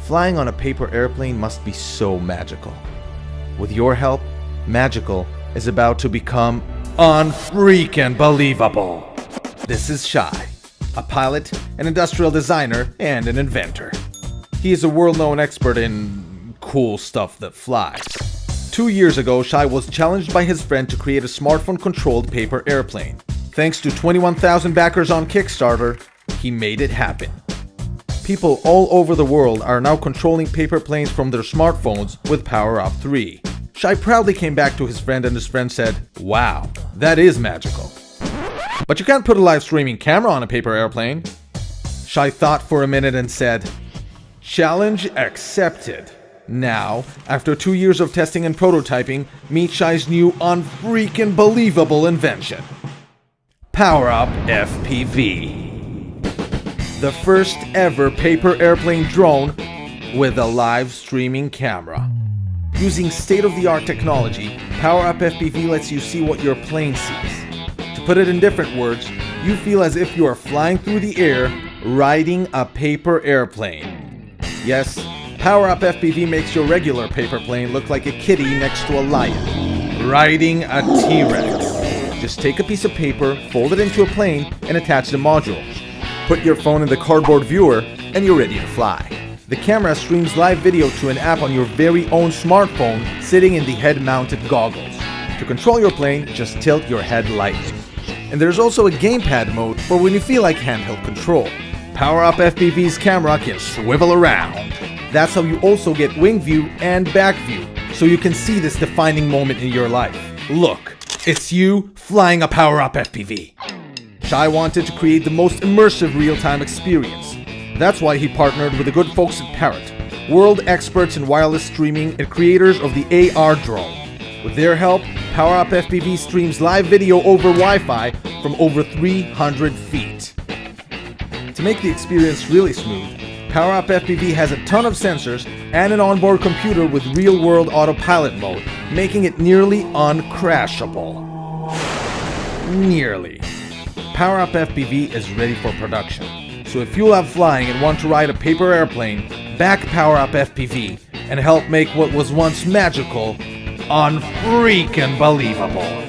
Flying on a paper airplane must be so magical. With your help, magical is about to become unfreaking believable. This is Shai, a pilot, an industrial designer, and an inventor. He is a world-known expert in cool stuff that flies. 2 years ago, Shai was challenged by his friend to create a smartphone-controlled paper airplane. Thanks to 21,000 backers on Kickstarter, he made it happen. People all over the world are now controlling paper planes from their smartphones with PowerUp 3. Shai proudly came back to his friend and his friend said, "Wow, that is magical. But you can't put a live streaming camera on a paper airplane." Shai thought for a minute and said, "Challenge accepted." Now, after 2 years of testing and prototyping, meet Shai's new unfreaking believable invention. PowerUp FPV. The first ever paper airplane drone with a live streaming camera. Using state-of-the-art technology, PowerUp FPV lets you see what your plane sees. To put it in different words, you feel as if you are flying through the air, riding a paper airplane. Yes, PowerUp FPV makes your regular paper plane look like a kitty next to a lion, riding a T-Rex. Just take a piece of paper, fold it into a plane, and attach the module. Put your phone in the cardboard viewer, and you're ready to fly. The camera streams live video to an app on your very own smartphone sitting in the head-mounted goggles. To control your plane, just tilt your head lightly. And there's also a gamepad mode for when you feel like handheld control. PowerUp FPV's camera can swivel around. That's how you also get wing view and back view, so you can see this defining moment in your life. Look, it's you flying a PowerUp FPV. Shai wanted to create the most immersive real-time experience. That's why he partnered with the good folks at Parrot, world experts in wireless streaming and creators of the AR drone. With their help, PowerUp FPV streams live video over Wi-Fi from over 300 feet. To make the experience really smooth, PowerUp FPV has a ton of sensors and an onboard computer with real-world autopilot mode, making it nearly uncrashable. Nearly. PowerUp FPV is ready for production. So if you love flying and want to ride a paper airplane, back PowerUp FPV and help make what was once magical unfreaking believable.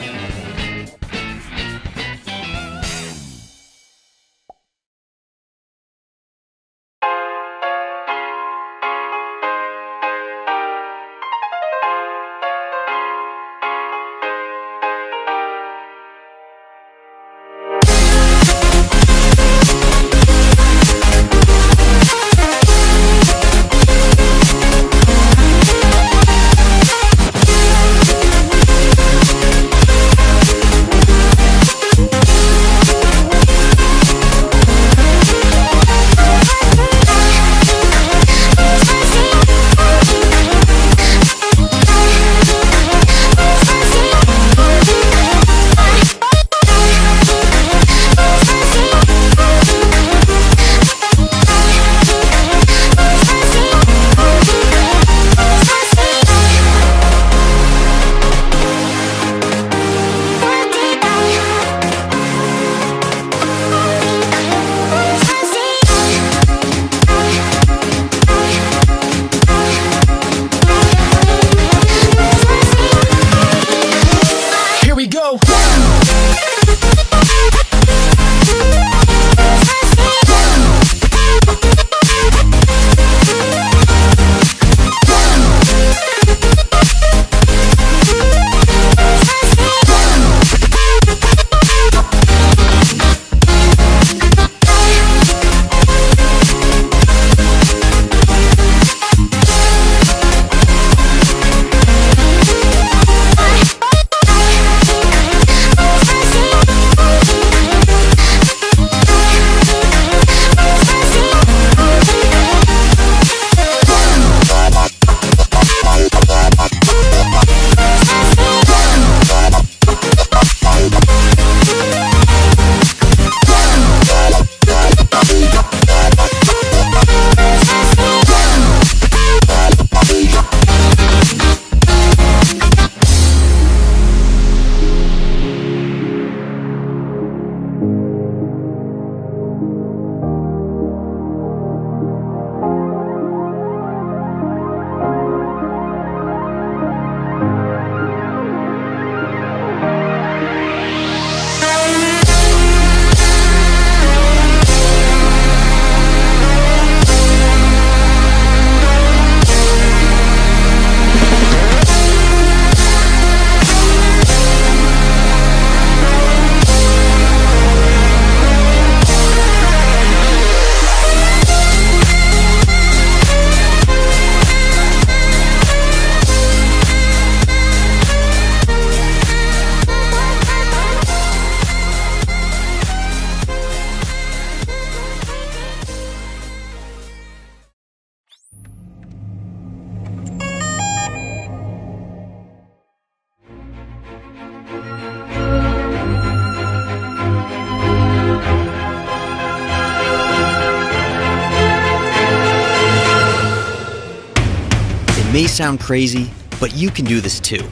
may sound crazy, but you can do this too.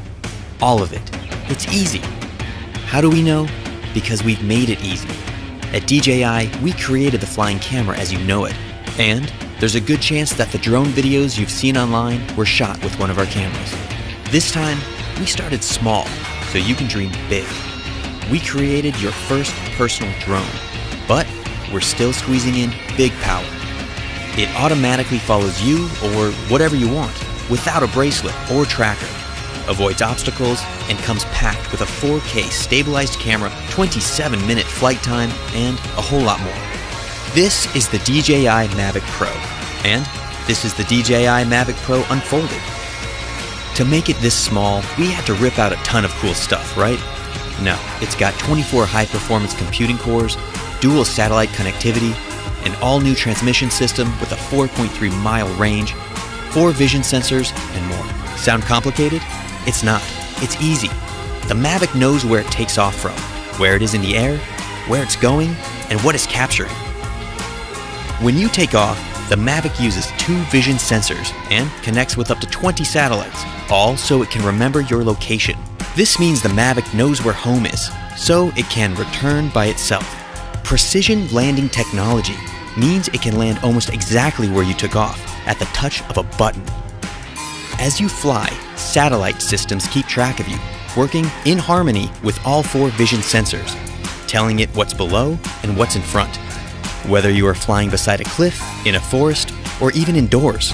All of it. It's easy. How do we know? Because we've made it easy. At DJI, we created the flying camera as you know it. And there's a good chance that the drone videos you've seen online were shot with one of our cameras. This time, we started small, so you can dream big. We created your first personal drone, but we're still squeezing in big power. It automatically follows you or whatever you want, without a bracelet or tracker, avoids obstacles, and comes packed with a 4K stabilized camera, 27-minute flight time, and a whole lot more. This is the DJI Mavic Pro, and this is the DJI Mavic Pro Unfolded. To make it this small, we had to rip out a ton of cool stuff, right? No, it's got 24 high-performance computing cores, dual satellite connectivity, an all-new transmission system with a 4.3-mile range, 4 vision sensors, and more. Sound complicated? It's not. It's easy. The Mavic knows where it takes off from, where it is in the air, where it's going, and what it's capturing. When you take off, the Mavic uses 2 vision sensors and connects with up to 20 satellites, all so it can remember your location. This means the Mavic knows where home is, so it can return by itself. Precision landing technology means it can land almost exactly where you took off, at the touch of a button. As you fly, satellite systems keep track of you, working in harmony with all 4 vision sensors, telling it what's below and what's in front, whether you are flying beside a cliff, in a forest, or even indoors.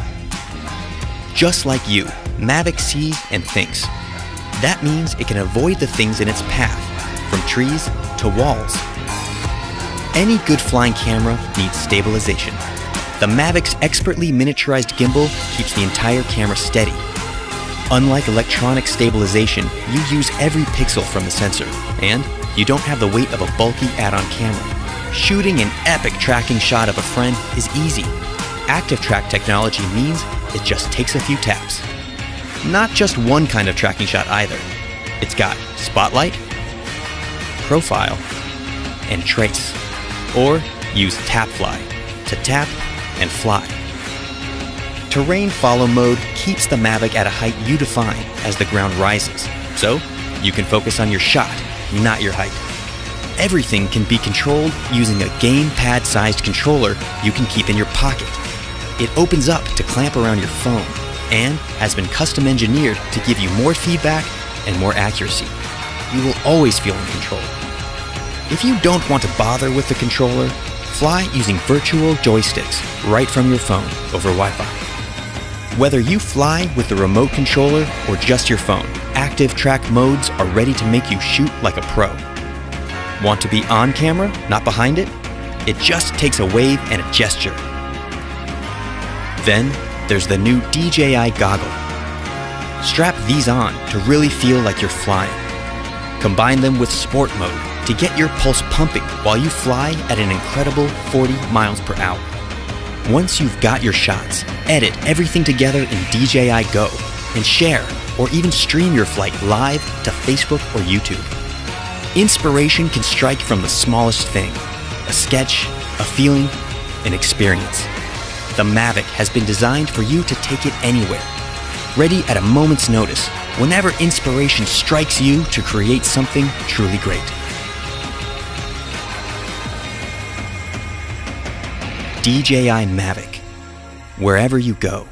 Just like you, Mavic sees and thinks. That means it can avoid the things in its path, from trees to walls. Any good flying camera needs stabilization. The Mavic's expertly miniaturized gimbal keeps the entire camera steady. Unlike electronic stabilization, you use every pixel from the sensor, and you don't have the weight of a bulky add-on camera. Shooting an epic tracking shot of a friend is easy. Active track technology means it just takes a few taps. Not just one kind of tracking shot either. It's got spotlight, profile, and trace. Or use tap fly to tap and fly. Terrain follow mode keeps the Mavic at a height you define as the ground rises, so you can focus on your shot, not your height. Everything can be controlled using a gamepad-sized controller you can keep in your pocket. It opens up to clamp around your phone and has been custom engineered to give you more feedback and more accuracy. You will always feel in control. If you don't want to bother with the controller, fly using virtual joysticks right from your phone over Wi-Fi. Whether you fly with the remote controller or just your phone, active track modes are ready to make you shoot like a pro. Want to be on camera, not behind it? It just takes a wave and a gesture. Then there's the new DJI goggle. Strap these on to really feel like you're flying. Combine them with sport mode to get your pulse pumping while you fly at an incredible 40 miles per hour. Once you've got your shots, edit everything together in DJI Go and share or even stream your flight live to Facebook or YouTube. Inspiration can strike from the smallest thing: a sketch, a feeling, an experience. The Mavic has been designed for you to take it anywhere, ready at a moment's notice, whenever inspiration strikes you to create something truly great. DJI Mavic, wherever you go.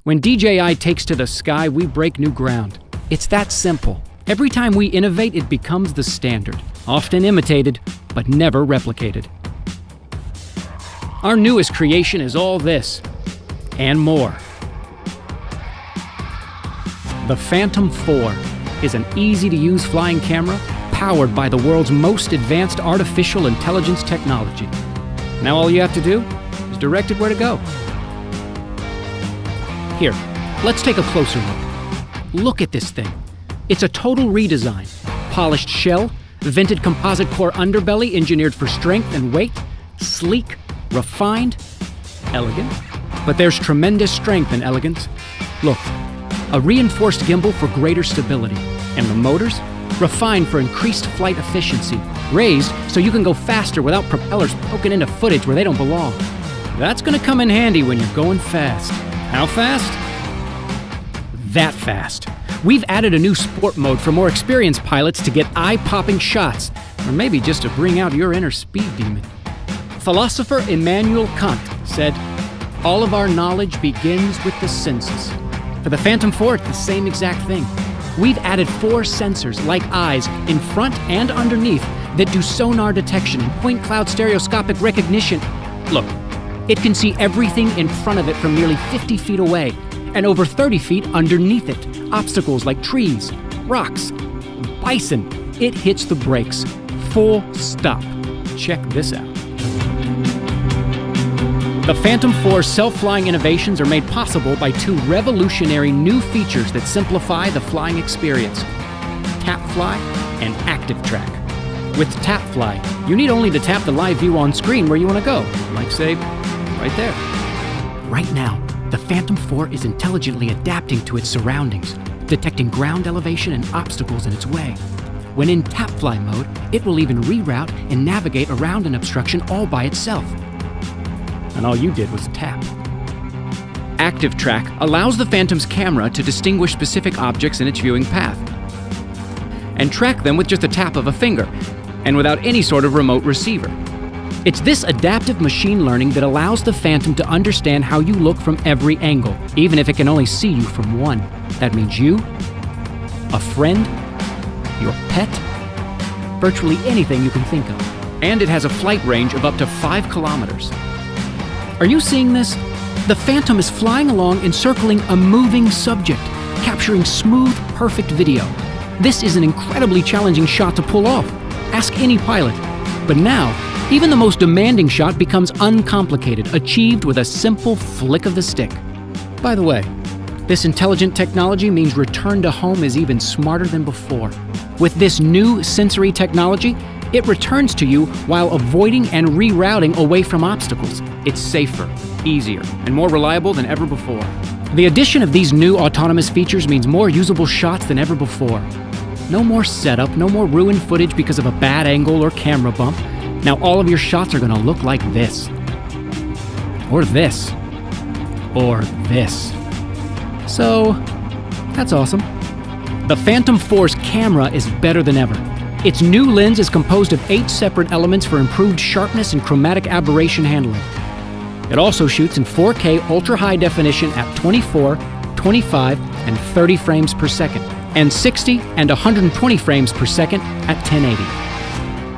When DJI takes to the sky, we break new ground. It's that simple. Every time we innovate, it becomes the standard. Often imitated, but never replicated. Our newest creation is all this, and more. The Phantom 4 is an easy-to-use flying camera powered by the world's most advanced artificial intelligence technology. Now all you have to do is direct it where to go. Here, let's take a closer look. Look at this thing. It's a total redesign. Polished shell, vented composite core underbelly engineered for strength and weight, sleek, refined, elegant. But there's tremendous strength in elegance. Look, a reinforced gimbal for greater stability. And the motors? Refined for increased flight efficiency. Raised so you can go faster without propellers poking into footage where they don't belong. That's gonna come in handy when you're going fast. How fast? That fast. We've added a new sport mode for more experienced pilots to get eye-popping shots, or maybe just to bring out your inner speed demon. Philosopher Immanuel Kant said, "All of our knowledge begins with the senses." For the Phantom 4, it's the same exact thing. We've added 4 sensors, like eyes, in front and underneath that do sonar detection and point cloud stereoscopic recognition. Look, it can see everything in front of it from nearly 50 feet away and over 30 feet underneath it. Obstacles like trees, rocks, bison. It hits the brakes. Full stop. Check this out. The Phantom 4's self-flying innovations are made possible by 2 revolutionary new features that simplify the flying experience: TapFly and ActiveTrack. With TapFly, you need only to tap the live view on screen where you want to go, like say, right there. Right now, the Phantom 4 is intelligently adapting to its surroundings, detecting ground elevation and obstacles in its way. When in TapFly mode, it will even reroute and navigate around an obstruction all by itself. And all you did was tap. ActiveTrack allows the Phantom's camera to distinguish specific objects in its viewing path and track them with just a tap of a finger and without any sort of remote receiver. It's this adaptive machine learning that allows the Phantom to understand how you look from every angle, even if it can only see you from one. That means you, a friend, your pet, virtually anything you can think of. And it has a flight range of up to 5 kilometers. Are you seeing this? The Phantom is flying along encircling a moving subject, capturing smooth, perfect video. This is an incredibly challenging shot to pull off. Ask any pilot. But now, even the most demanding shot becomes uncomplicated, achieved with a simple flick of the stick. By the way, this intelligent technology means return to home is even smarter than before. With this new sensory technology, it returns to you while avoiding and rerouting away from obstacles. It's safer, easier, and more reliable than ever before. The addition of these new autonomous features means more usable shots than ever before. No more setup, no more ruined footage because of a bad angle or camera bump. Now all of your shots are gonna look like this. Or this. Or this. So, that's awesome. The Phantom 4's camera is better than ever. Its new lens is composed of 8 separate elements for improved sharpness and chromatic aberration handling. It also shoots in 4K ultra-high definition at 24, 25, and 30 frames per second, and 60 and 120 frames per second at 1080.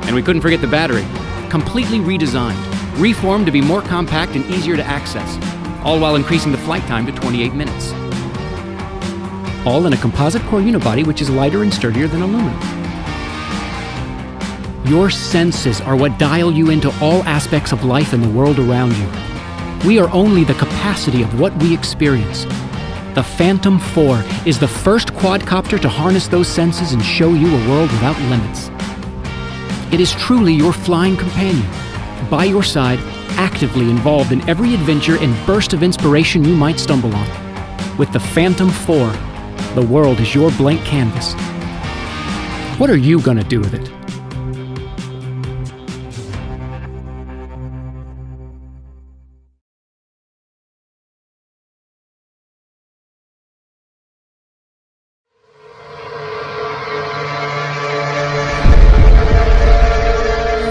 And we couldn't forget the battery. Completely redesigned, reformed to be more compact and easier to access, all while increasing the flight time to 28 minutes. All in a composite core unibody which is lighter and sturdier than aluminum. Your senses are what dial you into all aspects of life and the world around you. We are only the capacity of what we experience. The Phantom 4 is the first quadcopter to harness those senses and show you a world without limits. It is truly your flying companion, by your side, actively involved in every adventure and burst of inspiration you might stumble on. With the Phantom 4, the world is your blank canvas. What are you gonna do with it?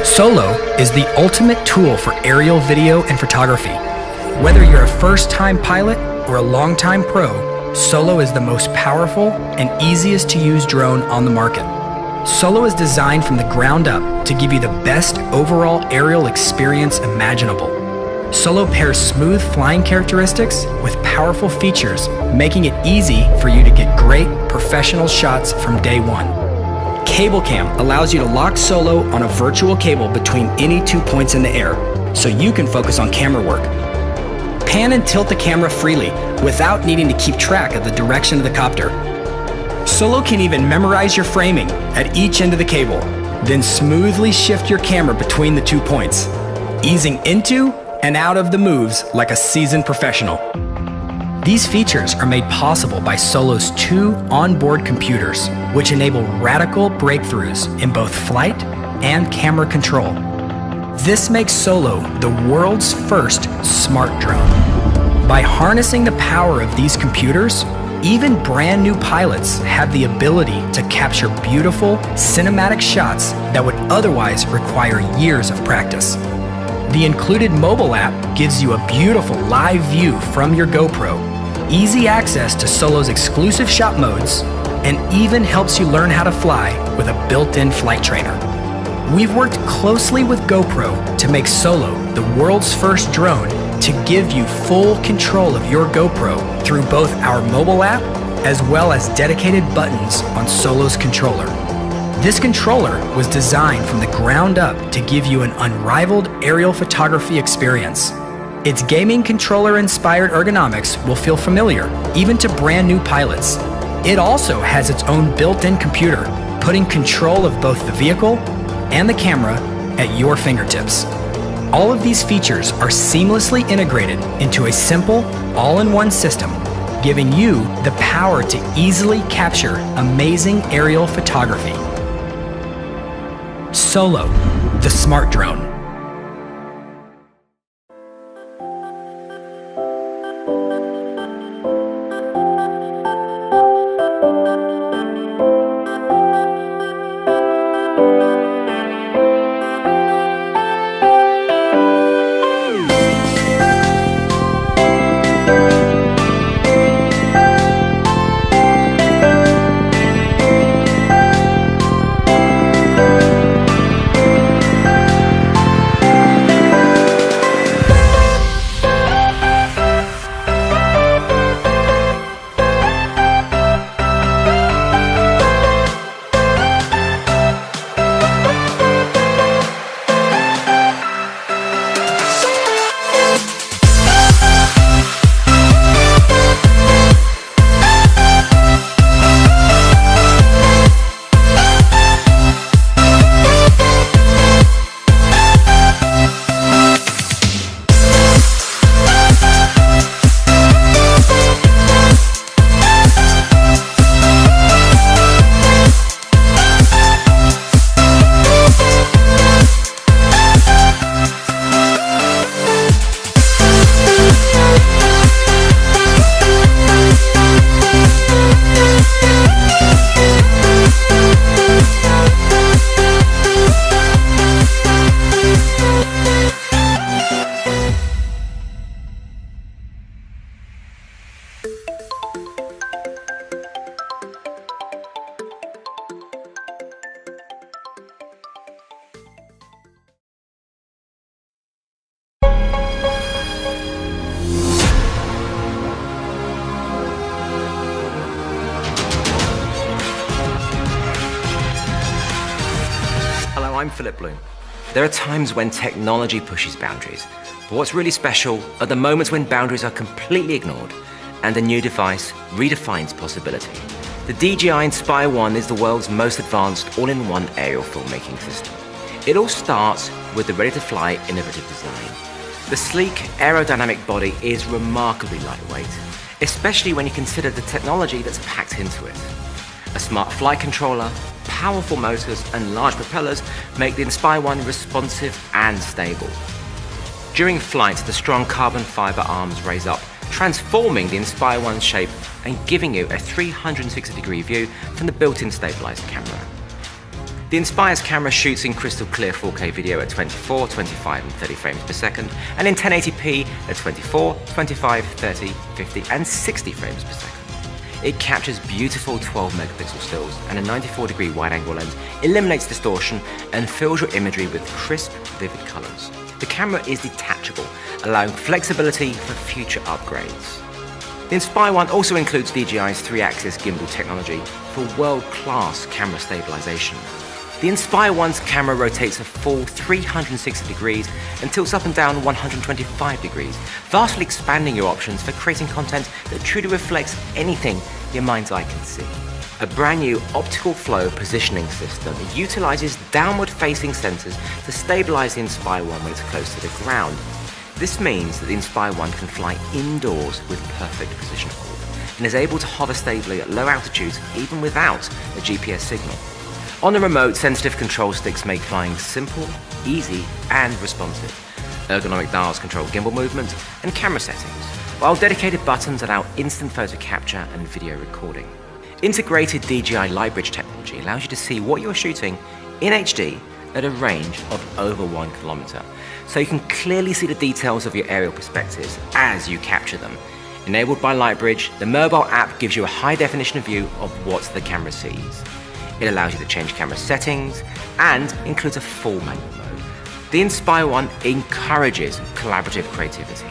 Solo is the ultimate tool for aerial video and photography. Whether you're a first-time pilot or a longtime pro, Solo is the most powerful and easiest to use drone on the market. Solo is designed from the ground up to give you the best overall aerial experience imaginable. Solo pairs smooth flying characteristics with powerful features, making it easy for you to get great professional shots from day one. Cable Cam allows you to lock Solo on a virtual cable between any 2 points in the air, so you can focus on camera work. Pan and tilt the camera freely without needing to keep track of the direction of the copter. Solo can even memorize your framing at each end of the cable, then smoothly shift your camera between the 2 points, easing into and out of the moves like a seasoned professional. These features are made possible by Solo's 2 onboard computers, which enable radical breakthroughs in both flight and camera control. This makes Solo the world's first smart drone. By harnessing the power of these computers, even brand new pilots have the ability to capture beautiful cinematic shots that would otherwise require years of practice. The included mobile app gives you a beautiful live view from your GoPro, easy access to Solo's exclusive shot modes, and even helps you learn how to fly with a built-in flight trainer. We've worked closely with GoPro to make Solo the world's first drone to give you full control of your GoPro through both our mobile app as well as dedicated buttons on Solo's controller. This controller was designed from the ground up to give you an unrivaled aerial photography experience. Its gaming controller-inspired ergonomics will feel familiar, even to brand new pilots. It also has its own built-in computer, putting control of both the vehicle and the camera at your fingertips. All of these features are seamlessly integrated into a simple, all-in-one system, giving you the power to easily capture amazing aerial photography. Solo, the smart drone. I'm Philip Bloom. There are times when technology pushes boundaries, but what's really special are the moments when boundaries are completely ignored and a new device redefines possibility. The DJI Inspire 1 is the world's most advanced all-in-one aerial filmmaking system. It all starts with the ready-to-fly innovative design. The sleek aerodynamic body is remarkably lightweight, especially when you consider the technology that's packed into it. A smart flight controller, powerful motors and large propellers make the Inspire 1 responsive and stable. During flight, the strong carbon fiber arms raise up, transforming the Inspire 1's shape and giving you a 360-degree view from the built-in stabilized camera. The Inspire's camera shoots in crystal clear 4K video at 24, 25 and 30 frames per second, and in 1080p at 24, 25, 30, 50 and 60 frames per second. It captures beautiful 12 megapixel stills, and a 94-degree wide-angle lens eliminates distortion and fills your imagery with crisp, vivid colors. The camera is detachable, allowing flexibility for future upgrades. The Inspire 1 also includes DJI's 3-axis gimbal technology for world-class camera stabilization. The Inspire 1's camera rotates a full 360 degrees and tilts up and down 125 degrees, vastly expanding your options for creating content that truly reflects anything your mind's eye can see. A brand new optical flow positioning system utilizes downward-facing sensors to stabilize the Inspire 1 when it's close to the ground. This means that the Inspire 1 can fly indoors with perfect position hold and is able to hover stably at low altitudes even without a GPS signal. On the remote, sensitive control sticks make flying simple, easy and responsive. Ergonomic dials control gimbal movement and camera settings, while dedicated buttons allow instant photo capture and video recording. Integrated DJI Lightbridge technology allows you to see what you're shooting in HD at a range of over 1 kilometer, so you can clearly see the details of your aerial perspectives as you capture them. Enabled by Lightbridge, the mobile app gives you a high-definition view of what the camera sees. It allows you to change camera settings and includes a full manual mode. The Inspire 1 encourages collaborative creativity.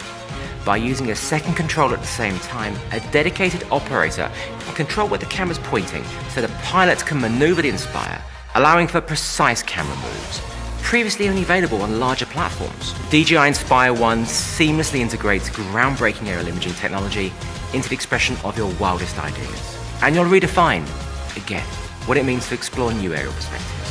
By using a second controller at the same time, a dedicated operator can control where the camera's pointing so the pilot can maneuver the Inspire, allowing for precise camera moves. Previously only available on larger platforms, DJI Inspire 1 seamlessly integrates groundbreaking aerial imaging technology into the expression of your wildest ideas. And you'll redefine, again, what it means to explore new aerial perspectives.